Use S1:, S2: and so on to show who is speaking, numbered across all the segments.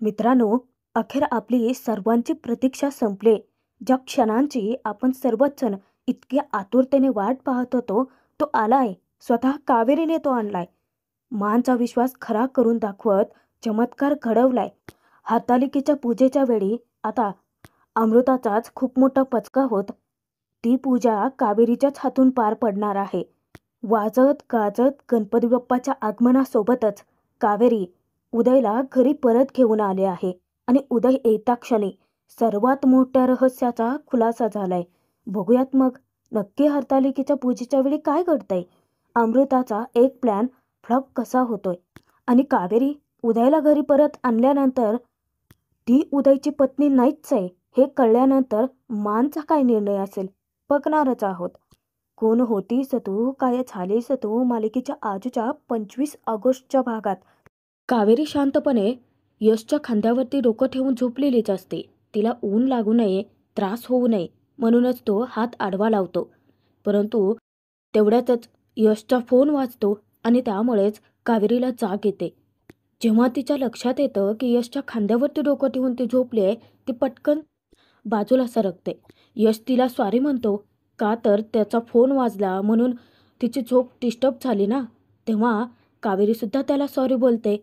S1: मित्रांनो, अखेर आपली सर्वांची प्रतीक्षा संपली. ज्या क्षणांची आपण सर्वच जण इतक्या आतुरतेने वाट पाहत होतो, तो आलाय. स्वतः कावेरीने तो आणलाय. मानचा विश्वास खरा करून दाखवत चमत्कार घडवलाय. हरतालिकेच्या पूजेच्या वेळी आता अमृताचाच खूप मोठा पचका होत ती पूजा कावेरीच्याच हातून पार पडणार आहे. वाजत गाजत गणपती बाप्पाच्या आगमनासोबतच कावेरी उदयला घरी परत घेऊन आले आहे आणि उदय येता क्षणी सर्वात मोठ्या रहस्याचा खुलासा झालाय. बघूयात मग नक्की हरतालिकेच्या पूजेच्या वेळी काय घडतंय. अमृताचा एक प्लॅन फ्लॉप कसा होतोय आणि कावेरी उदयला घरी परत आणल्यानंतर ती उदयची पत्नी नाहीच आहे हे कळल्यानंतर मानचा काय निर्णय असेल बघणारच आहोत. कोण होतीस तू, काय झालीस तू मालिकेच्या आजच्या 25 ऑगस्टच्या भागात कावेरी शांतपणे यशच्या खांद्यावरती डोकं ठेवून झोपलेलीच असते. तिला ऊन लागू नये, त्रास होऊ नये म्हणूनच तो हात आडवा लावतो. परंतु तेवढ्यातच यशचा फोन वाजतो आणि त्यामुळेच कावेरीला जाग येते. जेव्हा तिच्या लक्षात येतं की यशच्या खांद्यावरती डोकं ठेवून ती झोपली आहे, ती पटकन बाजूला सरकते. यश तिला सॉरी म्हणतो, का तर त्याचा फोन वाजला म्हणून तिची झोप डिस्टर्ब झाली ना. तेव्हा कावेरीसुद्धा त्याला सॉरी बोलते,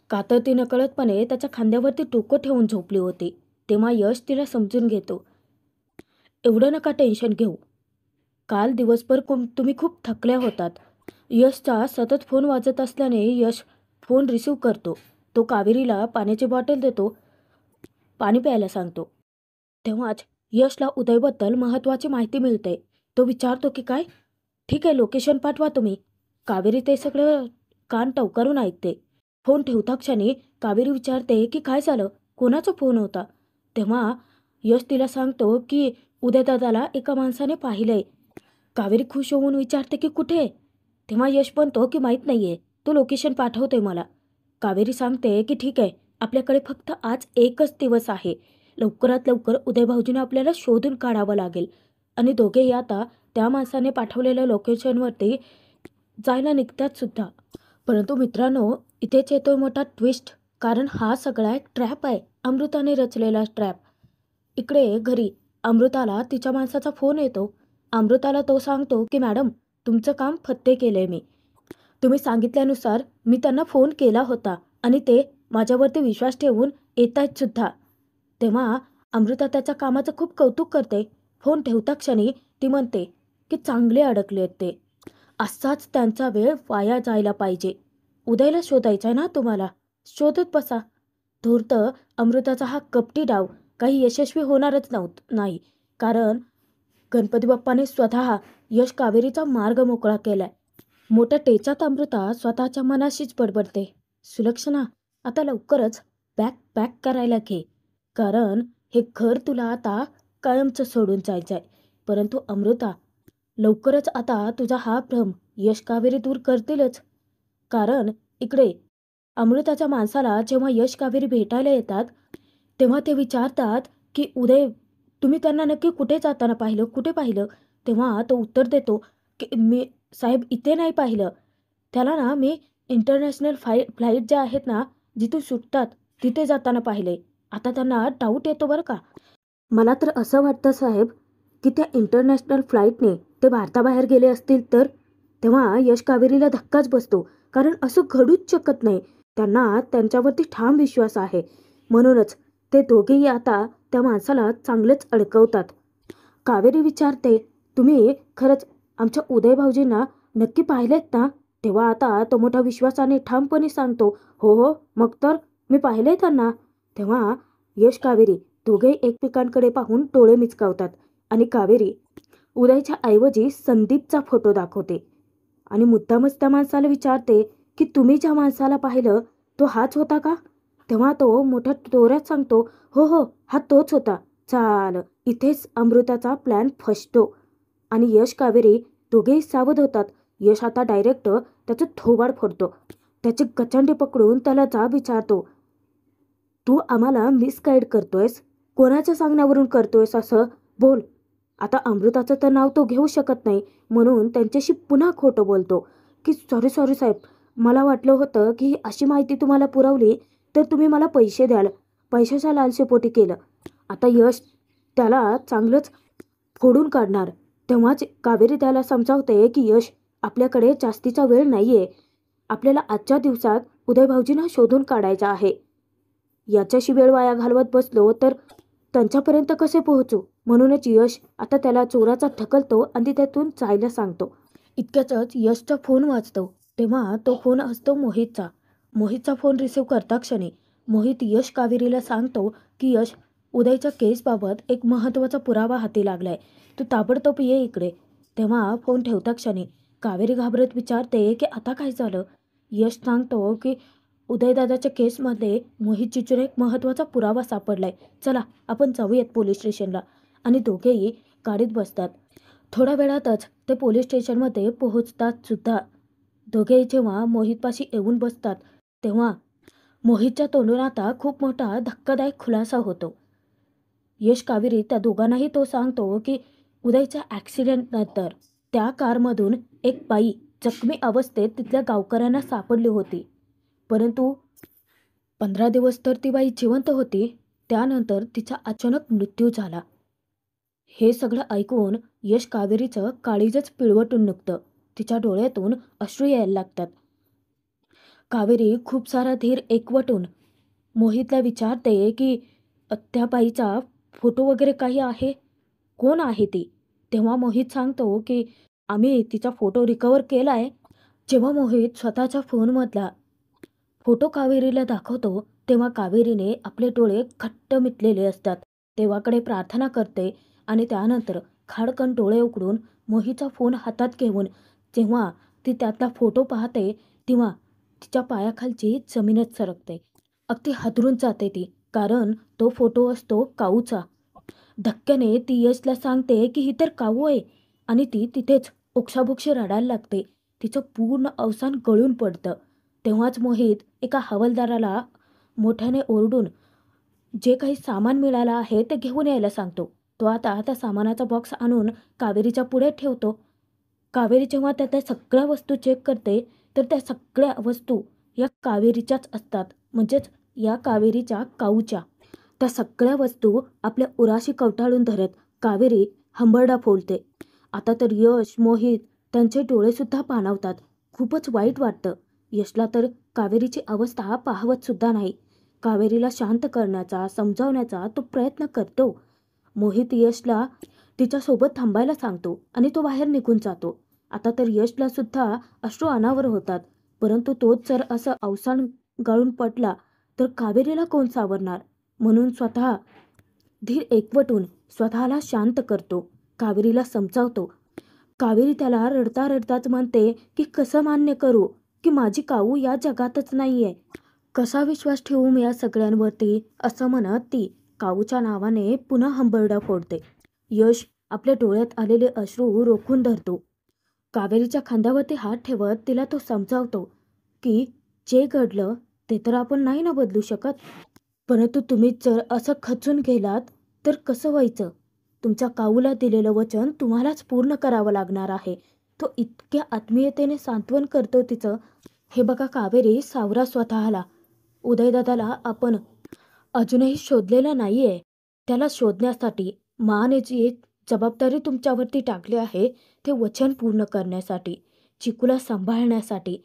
S1: का तर ती नकळतपणे त्याच्या खांद्यावरती डोकं ठेवून झोपली होती. तेव्हा यश तिला समजून घेतो, एवढं नका टेन्शन घेऊ, काल दिवसभर तुम्ही खूप थकल्या होतात. यशचा सतत फोन वाजत असल्याने यश फोन रिसीव्ह करतो. तो कावेरीला पाण्याची बॉटल देतो, पाणी प्यायला सांगतो. तेव्हाच यशला उदयबद्दल महत्त्वाची माहिती मिळते. तो विचारतो की काय, ठीक आहे लोकेशन पाठवा तुम्ही. कावेरी ते सगळं कान टवकारून ऐकते. फोन ठेवता क्षणी कावेरी विचारते की काय झालं, कोणाचा फोन होता. तेव्हा यश तिला सांगतो की उदयदादाला एका माणसाने पाहिलंय. कावेरी खुश होऊन विचारते की कुठे. तेव्हा यश म्हणतो की माहीत नाहीये, तो लोकेशन पाठवतोय मला. कावेरी सांगते की ठीक आहे, आपल्याकडे फक्त आज एकच दिवस आहे. लवकरात लवकर उदय भाऊजींना आपल्याला शोधून काढावं लागेल आणि दोघेही आता त्या माणसाने पाठवलेल्या लोकेशनवरती जायला निघतात सुद्धा. परंतु मित्रांनो, इथेच येतोय मोठा ट्विस्ट, कारण हा सगळा एक ट्रॅप आहे, अमृताने रचलेला ट्रॅप. इकडे घरी अमृताला तिच्या माणसाचा फोन येतो. अमृताला तो सांगतो की मॅडम, तुमचं काम फत्ते केलंय मी. तुम्ही सांगितल्यानुसार मी त्यांना फोन केला होता आणि ते माझ्यावरती विश्वास ठेवून येत आहेत सुद्धा. तेव्हा अमृता त्याच्या कामाचं खूप कौतुक करते. फोन ठेवता क्षणी ती म्हणते की चांगले अडकले आहेत ते, असाच त्यांचा वेळ वाया जायला पाहिजे. उदयला शोधायचा आहे ना तुम्हाला, शोधत बसा. धूर्त अमृताचा हा कपटी डाव काही यशस्वी होणारच नाही, कारण गणपती बाप्पाने स्वतः यश कावेरीचा मार्ग मोकळा केलाय. मोठ्या टेचात अमृता स्वतःच्या मनाशीच बडबडते, सुलक्षणा आता लवकरच बॅग पॅक करायला घे, कारण हे घर तुला आता कायमचं सोडून जायचं आहे. परंतु अमृता, लवकरच आता तुझा हा भ्रम यश कावेरी दूर करतीलच. कारण इकडे अमृताच्या माणसाला जेव्हा यश कावेरी भेटायला येतात तेव्हा ते विचारतात की उदय, तुम्ही त्यांना नक्की कुठे जाताना पाहिलं, कुठे पाहिलं. तेव्हा तो उत्तर देतो की मी साहेब इथे नाही पाहिलं, त्याला ना मी इंटरनॅशनल फ्लाईट ज्या आहेत ना जिथून सुटतात तिथे जाताना पाहिले. आता त्यांना डाऊट येतो बरं का. मला तर असं वाटतं साहेब की त्या इंटरनॅशनल फ्लाईटने ते भारताबाहेर गेले असतील तर. तेव्हा यश कावेरीला धक्काच बसतो, कारण असं घडूच शकत नाही. त्यांना त्यांच्यावरती ठाम विश्वास आहे, म्हणूनच ते दोघेही आता त्या माणसाला चांगलेच अडकवतात. कावेरी विचारते, तुम्ही खरंच आमच्या उदय भाऊजींना नक्की पाहिलेत ना. तेव्हा आता तो मोठ्या विश्वासाने ठामपणे सांगतो, हो हो मग तर मी पाहिलंय त्यांना. तेव्हा यश कावेरी दोघे एकमेकांकडे पाहून डोळे मिचकावतात आणि कावेरी उदयच्या ऐवजी संदीपचा फोटो दाखवते आणि मुद्दामच त्या माणसाला विचारते की तुम्ही ज्या माणसाला पाहिलं तो हाच होता का. तेव्हा तो मोठ्या तोऱ्यात सांगतो, हो हो हा तोच होता. चाल, इथेच अमृताचा प्लॅन फसतो आणि यश कावेरी दोघेही सावध होतात. यश आता डायरेक्ट त्याचं थोबाड फोडतो. त्याची गचंडी पकडून त्याला जाब विचारतो, तू आम्हाला मिसगाईड करतोयस, कोणाच्या सांगण्यावरून करतोयस असं बोल. आता अमृताचं तर नाव तो घेऊ शकत नाही, म्हणून त्यांच्याशी पुन्हा खोटं बोलतो की सॉरी सॉरी साहेब, मला वाटलं होतं की अशी माहिती तुम्हाला पुरवली तर तुम्ही मला पैसे द्याल, पैशाच्या लालसेपोटी केलं. आता यश त्याला चांगलंच फोडून काढणार. तेव्हाच कावेरी त्याला समजावते की यश, आपल्याकडे जास्तीचा वेळ नाहीये. आपल्याला आजच्या दिवसात उदय भाऊजींना शोधून काढायचा आहे. याच्याशी वेळ वाया घालवत बसलो तर त्यांच्यापर्यंत कसे पोहोचू? म्हणूनच यश आता त्याला चोराचा ढकलतो आणि त्यातून जायला सांगतो. इतक्यातच यशचा फोन वाजतो. तेव्हा तो फोन असतो मोहितचा. मोहितचा फोन रिसीव्ह करता क्षणी मोहित यश कावेरीला सांगतो की यश, उदयच्या केसबाबत एक महत्त्वाचा पुरावा हाती लागलाय. तू ताबडतोब ये इकडे. तेव्हा फोन ठेवता क्षणी कावेरी घाबरत विचारते की आता काय झालं? यश सांगतो की उदयदादाच्या केसमध्ये मोहित चिचूने एक महत्त्वाचा पुरावा सापडलाय. चला आपण जाऊयात पोलीस स्टेशनला. आणि दोघेही गाडीत बसतात. थोड्या वेळातच ते पोलीस स्टेशनमध्ये पोहोचतात सुद्धा. दोघेही जेव्हा मोहितपाशी येऊन बसतात तेव्हा मोहितच्या तोंडून आता खूप मोठा धक्कादायक खुलासा होतो. यश कावेरी त्या दोघांनाही तो सांगतो की उदयच्या ॲक्सिडेंटनंतर त्या कारमधून एक बाई जखमी अवस्थेत तिथल्या गावकऱ्यांना सापडली होती. परंतु 15 दिवस तर ती बाई जिवंत होती. त्यानंतर तिचा अचानक मृत्यू झाला. हे सगळं ऐकून यश कावेरीचं काळीजच पिळवटून निघतं. तिच्या डोळ्यातून अश्रू यायला लागतात. कावेरी खूप सारा धीर एकवटून मोहितला विचारते की त्या बाईचा फोटो वगैरे काही आहे? कोण आहे ती? तेव्हा मोहित सांगतो की आम्ही तिचा फोटो रिकवर केलाय. जेव्हा मोहित स्वतःच्या फोनमधला फोटो कावेरीला दाखवतो तेव्हा कावेरीने आपले डोळे घट्ट मिटलेले असतात. देवाकडे प्रार्थना करते आणि त्यानंतर खाडकन डोळे उघडून मोहितचा फोन हातात घेऊन जेव्हा ती त्यातला फोटो पाहते तेव्हा तिच्या पायाखालची जमीनच सरकते. अगदी हादरून जाते ती, कारण तो फोटो असतो काऊचा. धक्क्याने ती यशला सांगते की ही तर काऊ आहे आणि ती तिथेच ओक्साबोक्शी रडायला लागते. तिचं पूर्ण अवसान गळून पडतं. तेव्हाच मोहित एका हवालदाराला मोठ्याने ओरडून जे काही सामान मिळालं आहे ते घेऊन यायला सांगतो. तो आता त्या सामानाचा बॉक्स आणून कावेरीच्या पुढे ठेवतो. कावेरी जेव्हा त्या सगळ्या वस्तू चेक करते तर त्या सगळ्या वस्तू या कावेरीच्याच असतात, म्हणजेच या कावेरीच्या काऊच्या. त्या सगळ्या वस्तू आपल्या उराशी कवटाळून धरत कावेरी हंबरडा फोडते. आता तर यश, मोहित त्यांचे डोळेसुद्धा पाणावतात. खूपच वाईट वाटतं. यशला तर कावेरीची अवस्था पाहवत सुद्धा नाही. कावेरीला शांत करण्याचा, समजावण्याचा तो प्रयत्न करतो. मोहित यशला तिच्यासोबत थांबायला सांगतो आणि तो बाहेर निघून जातो. आता तर यशला सुद्धा अश्रू अनावर होतात. परंतु तोच जर असं अवसान गाळून पडला तर कावेरीला कोण सावरणार? म्हणून स्वतः धीर एकवटून स्वतःला शांत करतो. कावेरीला समजावतो. कावेरी त्याला रडता रडताच म्हणते की कसं मान्य करू की माझी काऊ या जगातच नाहीये. कसा विश्वास ठेवू मी या सगळ्यांवरती? असं म्हणत ती काऊच्या नावाने पुन्हा हंबरडा फोडते. यश आपल्या डोळ्यात आलेले अश्रू रोखून धरतो. कावेरीच्या खांद्यावरती हात ठेवत तिला तो समजावतो की जे घडलं ते तर आपण नाही ना बदलू शकत. परंतु तुम्ही जर असं खचून गेलात तर कसं व्हायचं? तुमच्या काऊला दिलेलं वचन तुम्हालाच पूर्ण करावं लागणार आहे. तो इतक्या आत्मीयतेने सांत्वन करतो तिचं. हे बघा कावेरी, सावरा स्वतःला. उदयदादाला आपण अजूनही शोधलेलं नाहीये. त्याला शोधण्यासाठी माने जी जबाबदारी तुमच्यावरती टाकली आहे ते वचन पूर्ण करण्यासाठी, चिकूला सांभाळण्यासाठी.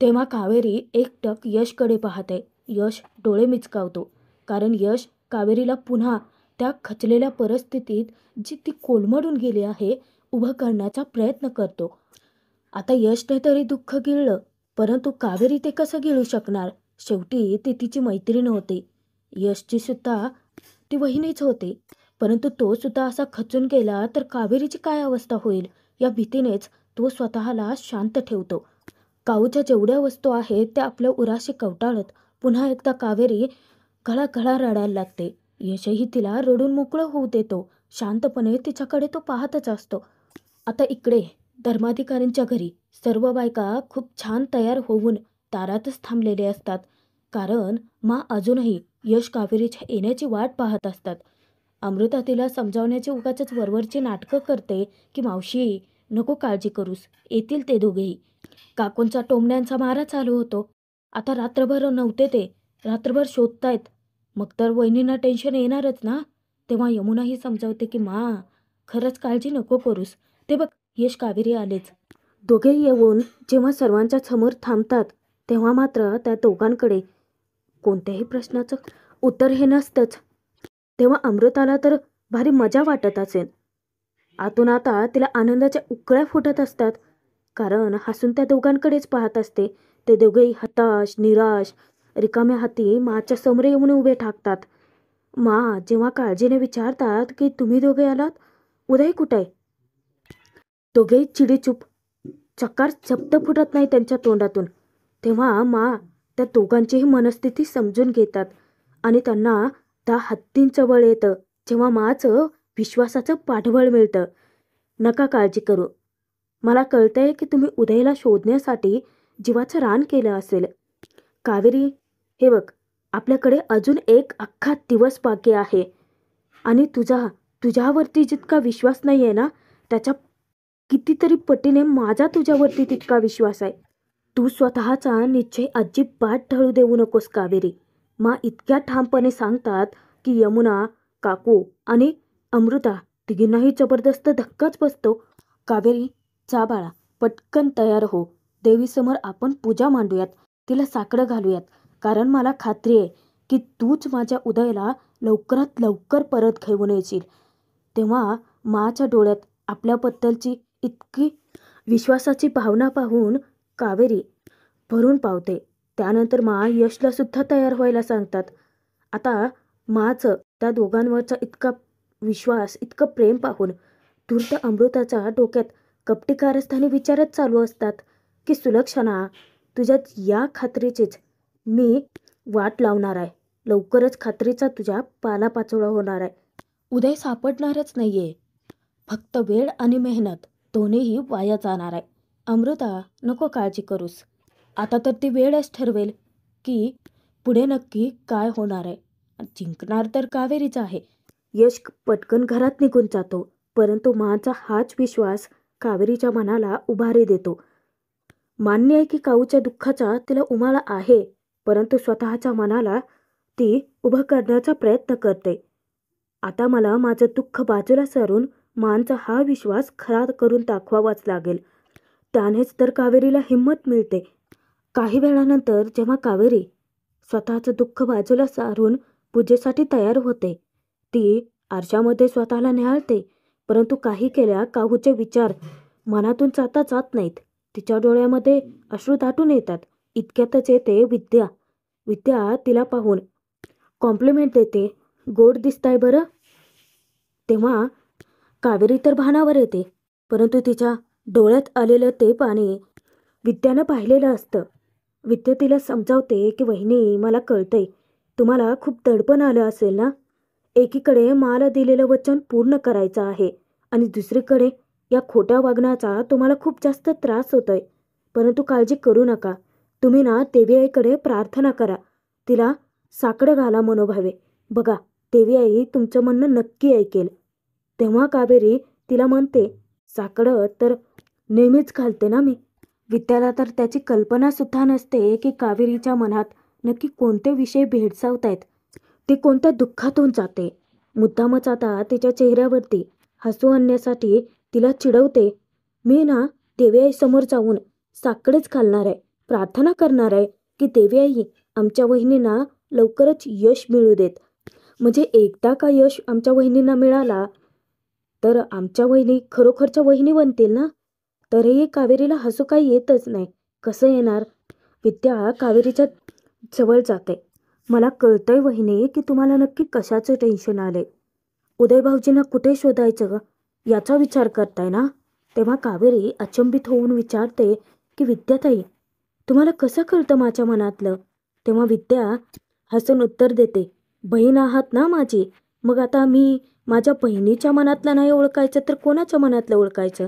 S1: तेव्हा कावेरी एकटक यशकडे पाहते. यश डोळे मिचकावतो, कारण यश कावेरीला पुन्हा त्या खचलेल्या परिस्थितीत जी ती कोलमडून गेली आहे उभं करण्याचा प्रयत्न करतो. आता यशने तरी दुःख गिळलं, परंतु कावेरी ते कसं गिळू शकणार? शेवटी ती तिची मैत्रीण होती. यशची सुद्धा ती वहिनीच होती. परंतु तो सुद्धा असा खचून गेला तर कावेरीची काय अवस्था होईल या भीतीनेच तो स्वतःला शांत ठेवतो. काऊच्या जेवढ्या वस्तू आहेत त्या आपल्या उराशी कवटाळत पुन्हा एकदा कावेरी घळाघळा रडायला लागते. यशही तिला रडून मोकळं होऊ देतो. शांतपणे तिच्याकडे तो पाहतच असतो. आता इकडे धर्माधिकारींच्या घरी सर्व बायका खूप छान तयार होऊन दारातच थांबलेले असतात, कारण अजूनही यश कावेरीच्या येण्याची वाट पाहत असतात. अमृता तिला समजावण्याची उगाचच वरवरची नाटकं करते की मावशी नको काळजी करूस, येतील ते दोघेही. काकूंचा टोमण्यांचा मारा चालू होतो. आता रात्रभर नव्हते ते, रात्रभर शोधतायत. मग तर वहिनींना टेन्शन येणारच ना. तेव्हा यमुनाही समजावते की मा, खरंच काळजी नको करूस. ते बघ, यश कावेरी आलेच. दोघेही येऊन जेव्हा सर्वांच्या समोर थांबतात तेव्हा मात्र त्या दोघांकडे कोणत्याही प्रश्नाचं उत्तर हे नसतंच. तेव्हा अमृताला तर भारी मजा वाटत असेल. आतून आता तिला आनंदाच्या उकळ्या फुटत असतात. कारण हसून त्या दोघांकडेच पाहत असते. ते दोघेही हताश, निराश, रिकाम्या हाती माच्या समोर येऊन उभे ठाकतात. मा जेव्हा काळजीने विचारतात की तुम्ही दोघे आलात, उदय कुठे आहे? दोघेही चिडीचूप, चकार शब्द फुटत नाही त्यांच्या तोंडातून. तेव्हा मा त्या दोघांचीही मनस्थिती समजून घेतात आणि त्यांना त्या हत्तींचं बळ येतं जेव्हा माचं विश्वासाचं पाठबळ मिळतं. नका काळजी करू. मला कळतंय की तुम्ही उदयला शोधण्यासाठी जीवाचं रान केलं असेल. कावेरी, हे बघ, आपल्याकडे अजून एक अख्खा दिवस बाकी आहे आणि तुझ्यावरती जितका विश्वास नाही आहे ना, त्याच्या कितीतरी पटीने माझा तुझ्यावरती तितका विश्वास आहे. तू स्वतःचा निश्चय अजिबात ढळू देऊ नकोस कावेरी. मा इतक्या ठामपणे सांगतात की यमुना, काकू आणि अमृता तिघींनाही जबरदस्त धक्काच बसतो. कावेरी, जा बाळा, पटकन तयार हो. देवीसमोर आपण पूजा मांडूयात, तिला साकडं घालूयात. कारण मला खात्री आहे की तूच माझ्या उदयला लवकरात लवकर परत घेऊन येशील. तेव्हा माच्या डोळ्यात आपल्याबद्दलची इतकी विश्वासाची भावना पाहून कावेरी भरून पावते. त्यानंतर मा यशला सुद्धा तयार व्हायला सांगतात. आता माचं त्या दोघांवरचा इतका विश्वास, इतकं प्रेम पाहून धूर्त अमृताच्या डोक्यात कपटी कारस्थानी विचारच चालू असतात की सुलक्षणा, तुझ्या या खात्रीचीच मी वाट लावणार आहे. लवकरच खात्रीचा तुझ्या पालापाचोळा होणार आहे. उदय सापडणारच नाहीये. फक्त वेळ आणि मेहनत दोन्हीही वाया जाणार आहे. अमृता, नको काळजी करूस. आता तर ती वेळच ठरवेल की पुढे नक्की काय होणार आहे. जिंकणार तर कावेरीच आहे. यश पटकन घरात निघून जातो, परंतु माचा हाच विश्वास कावेरीच्या मनाला उभारी देतो. मान्य आहे की काऊच्या दुःखाचा तिला उमाळा आहे, परंतु स्वतःच्या मनाला ती उभं करण्याचा प्रयत्न करते. आता मला माझं दुःख बाजूला सारून मांचा हा विश्वास खरा करून दाखवावाच लागेल. त्यानेच तर कावेरीला हिंमत मिळते. काही वेळानंतर जेव्हा कावेरी स्वतःचं दुःख बाजूला सारून पूजेसाठी तयार होते, ती आरशामध्ये स्वतःला निहाळते, परंतु काही केल्या काहूचे विचार मनातून जात नाहीत. तिच्या डोळ्यामध्ये अश्रू दाटून येतात. इतक्यातच येते विद्या. विद्या तिला पाहून कॉम्प्लिमेंट देते. गोड दिसताय बरं. तेव्हा कावेरी तर भानावर येते, परंतु तिच्या डोळ्यात आलेलं ते पाणी विद्यानं पाहिलेलं असतं. विद्या तिला समजावते की वहिनी, मला कळतंय तुम्हाला खूप दडपण आलं असेल ना. एकीकडे मला दिलेलं वचन पूर्ण करायचं आहे आणि दुसरीकडे या खोट्या वागण्याचा तुम्हाला खूप जास्त त्रास होतोय. परंतु काळजी करू नका. तुम्ही ना देवी आईकडे प्रार्थना करा. तिला साकडं घाला मनोभावे. बघा, देवी आई तुमचं म्हणणं नक्की ऐकेल. तेव्हा कावेरी तिला म्हणते, साकडं तर नेहमीच घालते ना मी. विद्याला तर त्याची कल्पनासुद्धा नसते की कावेरीच्या मनात नक्की कोणते विषय भेडसावतायत. ती कोणत्या दुःखातून जाते. मुद्दामच आता तिच्या चेहऱ्यावरती हसू आणण्यासाठी तिला चिडवते. मी ना देवी आईसमोर जाऊन साकडंच घालणार आहे, प्रार्थना करणार आहे की देवी आई आमच्या वहिनींना लवकरच यश मिळू देत. म्हणजे एकदा का यश आमच्या वहिनींना मिळाला तर आमच्या वहिनी खरोखरच्या वहिनी बनतील ना. तरीही कावेरीला हसू काही येतच नाही. कसं येणार. विद्या कावेरीच्या जवळ जाते. मला कळतंय वहिनी की तुम्हाला नक्की कशाचं टेन्शन आलंय. उदय भाऊजींना कुठे शोधायचं याचा विचार करताय ना. तेव्हा कावेरी अचंबित होऊन विचारते की विद्याताई, तुम्हाला कसं कळतं माझ्या मनातलं. तेव्हा विद्या हसून उत्तर देते, बहीण आहात ना माझी. मग आता मी माझ्या बहिणीच्या मनातलं नाही ओळखायचं तर कोणाच्या मनातलं ओळखायचं.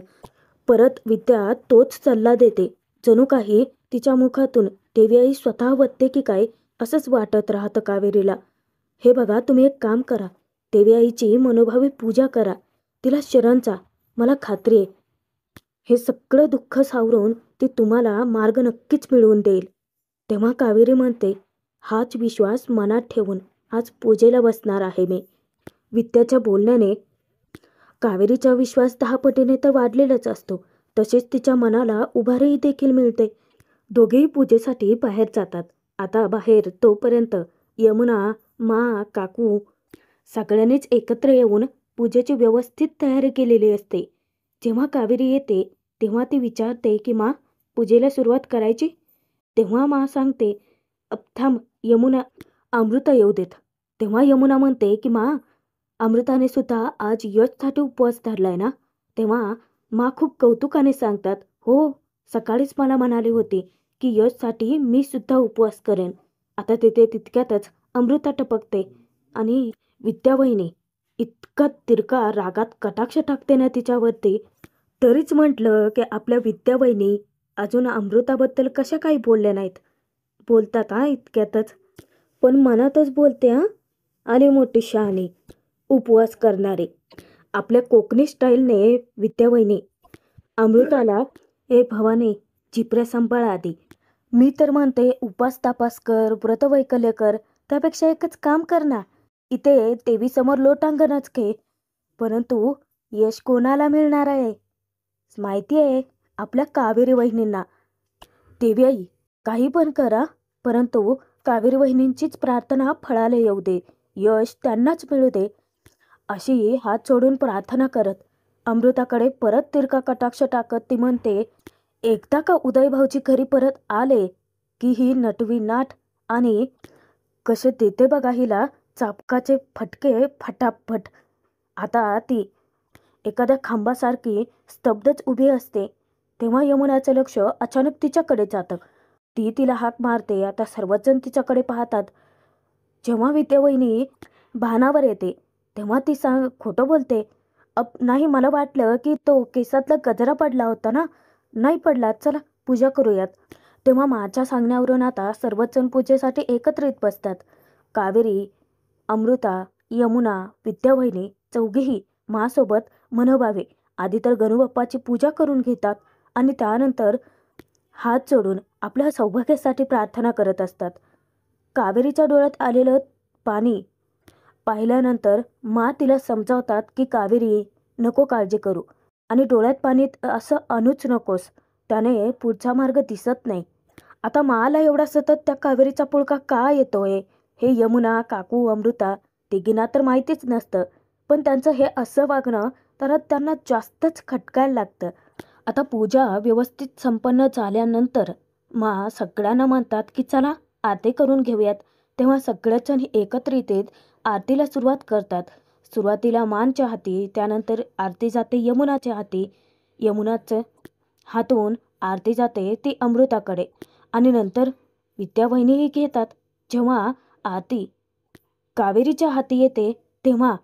S1: परत विद्या तोच सल्ला देते. जणू काही तिच्या मुखातून देवी आई स्वतः वत्ते की काय असंच वाटत राहतं कावेरीला. हे बघा, तुम्ही एक काम करा. देवी आईची मनोभावे पूजा करा. तिला शरण जा. मला खात्री आहे हे सगळं दुःख सावरून ती तुम्हाला मार्ग नक्कीच मिळवून देईल. तेव्हा कावेरी म्हणते, हाच विश्वास मनात ठेवून आज पूजेला बसणार आहे मी. विद्याच्या बोलण्याने कावेरीचा विश्वास 10 पटीने तर वाढलेलाच असतो. तसेच तिच्या मनाला उभारी देखील मिळते. दोघेही पूजेसाठी बाहेर जातात. आता बाहेर तोपर्यंत यमुना, काकू सगळ्यांनीच एकत्र येऊन पूजेची व्यवस्थित तयारी केलेली असते. जेव्हा कावेरी येते तेव्हा ती विचारते की पूजेला सुरुवात करायची? तेव्हा सांगते, थांब यमुना, अमृता येऊ देत." तेव्हा यमुना म्हणते की अमृताने सुद्धा आज यशसाठी उपवास धरलाय ना? तेव्हा खूप कौतुकाने सांगतात, "हो, सकाळीच मला म्हणाली होती की यशसाठी मी सुद्धा उपवास करेन." आता तितक्यातच अमृता टपकते आणि विद्यावहिनी इतका तिरका रागात कटाक्ष टाकते ना तिच्यावरती. तरीच म्हटलं की आपल्या विद्यावहिनी अजून अमृताबद्दल कशा काही बोलल्या नाहीत. बोलतात इतक्यातच, पण मनातच बोलते आली मोठी शहाणी, उपवास करणारी. आपल्या कोकणी स्टाईलने विद्यावहिनी अमृताला, "ए भवानी, झिपऱ्या सांभाळ आधी. मी तर म्हणते उपास तापास कर, व्रतवैकल्य कर, त्यापेक्षा एकच काम कर ना. इथे देवीसमोर लोटांगणच घे. परंतु यश कोणाला मिळणार आहे? माहिती आहे आपल्या कावेरी वहिनींना. देवी आई, काही पण करा, परंतु कावेरी वहिनींचीच प्रार्थना फळाला येऊ दे. यश त्यांनाच मिळू दे." अशी हात जोडून प्रार्थना करत अमृताकडे परत तिरका कटाक्ष टाकत ती म्हणते, "एकदा का उदय भाऊजी घरी परत आले की ही नटवी नाट आणि कसे देते बघा हिला चापकाचे फटके फटाफट." आता ती एखाद्या खांबासारखी स्तब्धच उभी असते. तेव्हा यमुनाचं लक्ष अचानक तिच्याकडे जातं. ती तिला हाक मारते. आता सर्वजण तिच्याकडे पाहतात. जेव्हा विद्यावहिनी भानावर येते तेव्हा ती खोटं बोलते. नाही, मला वाटलं की तो केसातला गजरा पडला होता ना. नाही पडला, चला पूजा करूयात." तेव्हा माझ्या सांगण्यावरून आता सर्वजण पूजेसाठी एकत्रित बसतात. कावेरी, अमृता, यमुना, विद्यावहिनी चौघेही सोबत मनोभावे आधी तर गणूबाप्पाची पूजा करून घेतात आणि त्यानंतर हात जोडून आपल्या सौभाग्यासाठी प्रार्थना करत असतात. कावेरीच्या डोळ्यात आलेलं पाणी पाहिल्यानंतर तिला समजावतात की कावेरी, नको काळजी करू आणि डोळ्यात पाणी असं आणूच नकोस, त्याने पुढचा मार्ग दिसत नाही. आता माला एवढा सतत त्या कावेरीचा पुळका का येतोय हे यमुना, काकू, अमृता तिघींना तर माहितीच नसतं. पण त्यांचं हे असं वागणं तर त्यांना जास्तच खटकायला लागतं. आता पूजा व्यवस्थित संपन्न झाल्यानंतर सगळ्यांना म्हणतात की चला आरती करून घेऊयात. तेव्हा सगळेच जण एकत्रित येत आरतीला सुरुवात करतात. सुरुवातीला मानच्या हाती, त्यानंतर आरती जाते यमुनाच्या हाती. यमुनाचं हातून आरती जाते ती अमृताकडे आणि नंतर विद्यावहिनीही घेतात. जेव्हा आरती कावेरीच्या हाती येते तेव्हा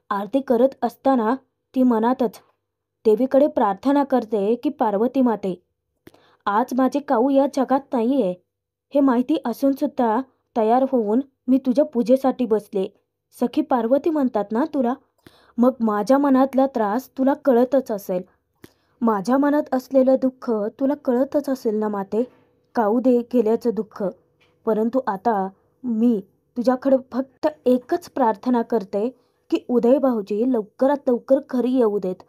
S1: आरती करत असताना ती मनातच देवीकडे प्रार्थना करते की पार्वती माते, आज माझे काऊ या जगात नाहीये हे माहिती असून सुद्धा तयार होऊन मी तुझ्या पूजेसाठी बसले. सखी पार्वती म्हणतात ना तुला, मग माझ्या मनातला त्रास तुला कळतच असेल. माझ्या मनात असलेलं दुःख तुला कळतच असेल ना माते, काऊ दे गेल्याचं दुःख. परंतु आता मी तुझ्याकडे फक्त एकच प्रार्थना करते की उदय भाऊजी लवकरात लवकर घरी येऊ देत.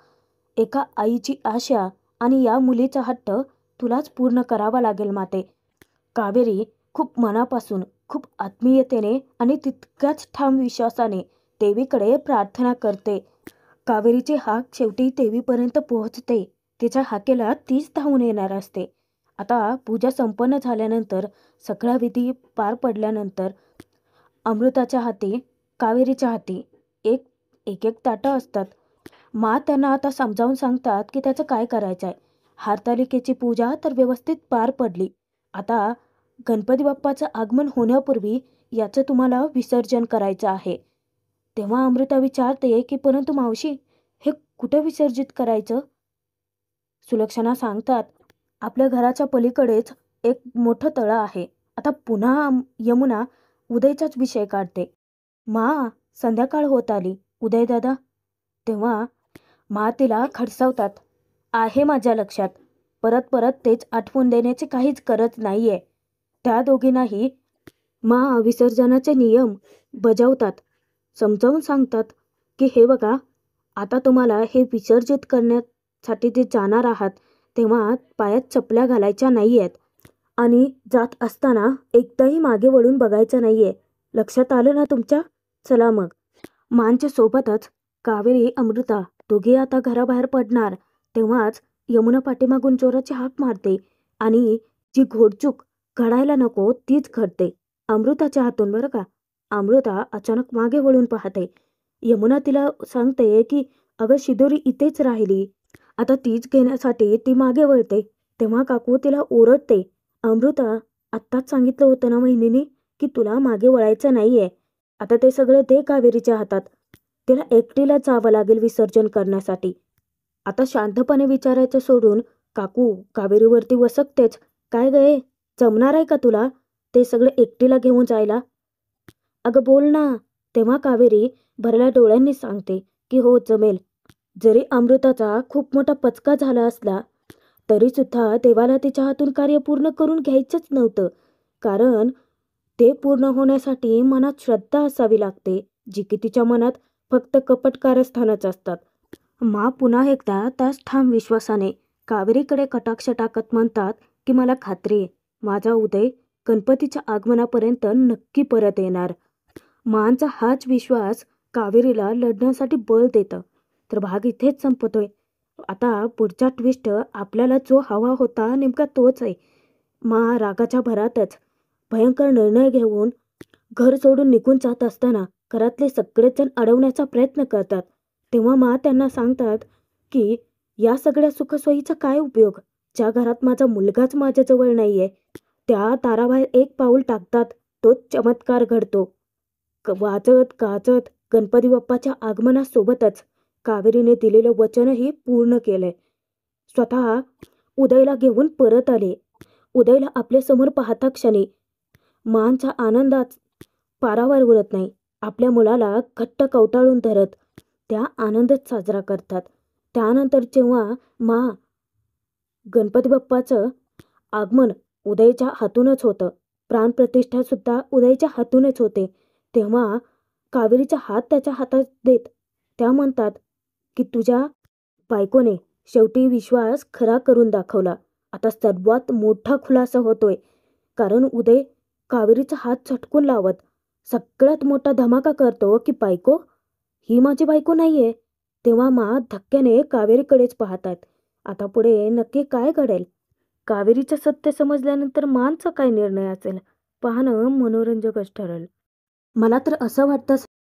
S1: एका आईची आशा आणि या मुलीचा हट्ट तुलाच पूर्ण करावा लागेल माते. कावेरी खूप मनापासून, खूप आत्मीयतेने आणि तितक्याच ठाम विश्वासाने देवीकडे प्रार्थना करते. कावेरीची हाक शेवटी देवीपर्यंत पोहोचते. तिच्या हाकेला तीच धावून येणार असते. आता पूजा संपन्न झाल्यानंतर, सगळा विधी पार पडल्यानंतर अमृताच्या हाती, कावेरीच्या हाती एक एक ताटं असतात. त्यांना आता समजावून सांगतात की त्याचं काय करायचं आहे. हरतालिकेची पूजा तर व्यवस्थित पार पडली. आता गणपती बाप्पाचं आगमन होण्यापूर्वी याचं तुम्हाला विसर्जन करायचं आहे. तेव्हा अमृता विचारते की परंतु मावशी, हे कुठे विसर्जित करायचं? सुलक्षणा सांगतात, आपल्या घराच्या पलीकडेच एक मोठं तळं आहे. आता पुन्हा यमुना उदयचाच विषय काढते. संध्याकाळ होत आली उदय दादा. तेव्हा तिला खडसावतात, आहे माझ्या लक्षात, परत परत तेच आठवून देण्याची काहीच गरज नाहीये. त्या दोघींनाही विसर्जनाचे नियम बजावतात. समजावून सांगतात की हे बघा, आता तुम्हाला हे विसर्जित करण्यासाठी जे जाणार आहात तेव्हा पायात चपल्या घालायच्या नाही आहेत आणि जात असताना एकदाही मागे वळून बघायचं नाही आहे. लक्षात आलं ना तुमच्या? चला मग. मांच्या सोबतच कावेरी अमृता दोघे आता घराबाहेर पडणार तेव्हाच यमुना पाठीमागून जोराची हाक मारते आणि जी घोडचूक घडायला नको तीच घडते अमृताच्या हातून, बरं का. अमृता अचानक मागे वळून पाहते. यमुना तिला सांगते की अगं शिदोरी इथेच राहिली. आता तीच घेण्यासाठी ती मागे वळते तेव्हा काकू तिला ओरडते, अमृता, आत्ताच सांगितलं होतं ना वहिनीने की तुला मागे वळायचं नाहीये. आता ते सगळं दे कावेरीच्या हातात. तिला एकटीला जावं लागेल विसर्जन करण्यासाठी. आता शांतपणे विचारायचं सोडून काकू कावेरीवरती वसकतेच. काय गये, जमणार आहे का तुला ते सगळं एकटीला घेऊन जायला? अगं बोल ना. तेव्हा कावेरी भरल्या डोळ्यांनी सांगते की हो जमेल. जरी अमृताचा खूप मोठा पचका झाला असला तरी सुद्धा देवाला तिच्या हातून कार्य पूर्ण करून घ्यायचंच नव्हतं. कारण ते पूर्ण होण्यासाठी मनात श्रद्धा असावी लागते, जी की तिच्या मनात फक्त कपट कारस्थानच असतात. पुन्हा एकदा त्याच ठाम विश्वासाने कावेरीकडे कटाक्ष टाकत म्हणतात की मला खात्री आहे, माझा उदय गणपतीच्या आगमनापर्यंत नक्की परत येणार. मांचा हाच विश्वास कावेरीला लढण्यासाठी बळ देतं. तर भाग इथेच संपतोय. आता पुढचा ट्विस्ट आपल्याला जो हवा होता नेमका तोच आहे. रागाच्या भरातच भयंकर निर्णय घेऊन घर सोडून निघून जात असताना घरातले सगळेच जण अडवण्याचा प्रयत्न करतात. तेव्हा त्यांना सांगतात की या सगळ्या सुखसोयीचा काय उपयोग, ज्या घरात माझा मुलगाच माझ्याजवळ नाहीये. त्या दाराबाहेर एक पाऊल टाकतात तोच चमत्कार घडतो. वाजत गाजत गणपती बाप्पाच्या आगमनासोबतच कावेरीने दिलेलं वचनही पूर्ण केलंय. स्वतः उदयला घेऊन परत आले. उदयला आपल्या समोर पाहता क्षणी मांचा आनंदात पारावर उरत नाही. आपल्या मुलाला घट्ट कवटाळून धरत त्या आनंदच साजरा करतात. त्यानंतर जेव्हा गणपती बाप्पाचं आगमन उदयच्या हातूनच होतं, प्राणप्रतिष्ठा सुद्धा उदयच्या हातूनच होते, तेव्हा कावेरीचा हात त्याच्या हातात देत त्या म्हणतात की तुझ्या बायकोने शेवटी विश्वास खरा करून दाखवला. आता सर्वात मोठा खुलासा होतोय, कारण उदय कावेरीचा हात झटकून लावत सगळ्यात मोठा धमाका करतो की बायको, ही माझी बायको नाहीये. तेव्हा धक्क्याने कावेरीकडेच पाहतात. आता पुढे नक्की काय घडेल? कावेरीचं सत्य समजल्यानंतर मांचा काय निर्णय असेल पाहणं मनोरंजकच ठरेल. मला तर असं वाटतं